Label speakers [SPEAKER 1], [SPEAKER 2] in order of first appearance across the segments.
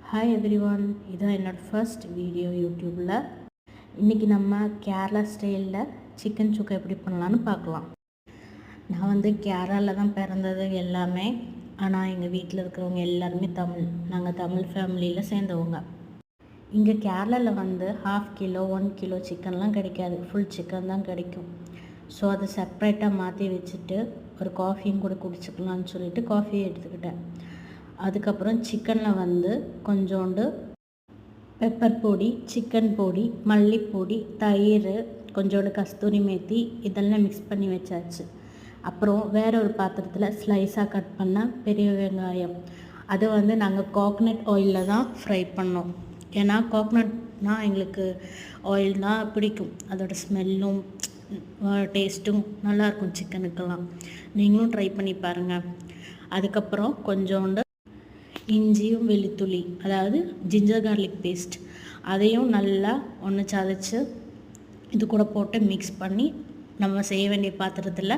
[SPEAKER 1] Hi everyone, இதான் என்னோடய first video யூடியூப்பில். இன்றைக்கி நம்ம கேரளா ஸ்டைலில் சிக்கன் சுக்கா எப்படி பண்ணலான்னு பார்க்கலாம். நான் கேரளாவில் தான் பிறந்தது எல்லாமே. ஆனால் எங்கள் வீட்டில் இருக்கிறவங்க எல்லாருமே தமிழ். நாங்கள் தமிழ் ஃபேமிலியில் சேர்ந்தவங்க. இங்கே கேரளாவில் 1/2 கிலோ 1 கிலோ சிக்கன்லாம் கிடைக்காது, ஃபுல் சிக்கன் தான் கிடைக்கும். ஸோ அதை செப்ரேட்டாக மாற்றி வச்சுட்டு ஒரு காஃபியும் கூட குடிச்சிக்கலான்னு சொல்லிட்டு காஃபியை எடுத்துக்கிட்டேன். அதுக்கப்புறம் சிக்கனில் கொஞ்சோண்டு பெப்பர் பொடி, சிக்கன் பொடி, மல்லிப்பொடி, தயிர், கொஞ்சோண்டு கஸ்தூரி மேத்தி இதெல்லாம் மிக்ஸ் பண்ணி வச்சாச்சு. அப்புறம் வேறு ஒரு பாத்திரத்தில் ஸ்லைஸாக கட் பண்ண பெரிய வெங்காயம், அது நாங்கள் கோகனட் ஆயிலில் தான் ஃப்ரை பண்ணோம். ஏன்னா கோகனட்னால் எங்களுக்கு ஆயில் தான் பிடிக்கும். அதோடய ஸ்மெல்லும் டேஸ்ட்டும் நல்லாயிருக்கும் சிக்கனுக்கெல்லாம். நீங்களும் ட்ரை பண்ணி பாருங்கள். அதுக்கப்புறம் கொஞ்சோண்டு இஞ்சியும் வெள்ளுத்துளி, அதாவது ஜிஞ்சர் கார்லிக் பேஸ்ட், அதையும் நல்லா ஒன்று சதைச்சி இது கூட போட்டு மிக்ஸ் பண்ணி நம்ம செய்ய வேண்டிய பாத்திரத்தில்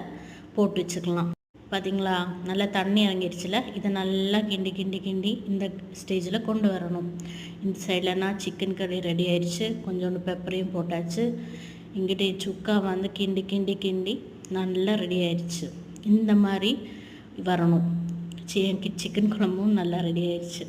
[SPEAKER 1] போட்டு வச்சுக்கலாம். பார்த்திங்களா, நல்லா தண்ணி இறங்கிடுச்சுல. இதை நல்லா கிண்டி கிண்டி கிண்டி இந்த ஸ்டேஜில் கொண்டு வரணும். இந்த சைட்லனா சிக்கன் கறி ரெடி ஆயிடுச்சு. கொஞ்சோண்டு பெப்பரையும் போட்டாச்சு. இங்கிட்ட சுக்கா கிண்டி கிண்டி கிண்டி நல்லா ரெடி ஆயிடுச்சு. இந்த மாதிரி வரணும். சிக்கன் குழம்பும் நல்லா ரெடி ஆயிடுச்சு.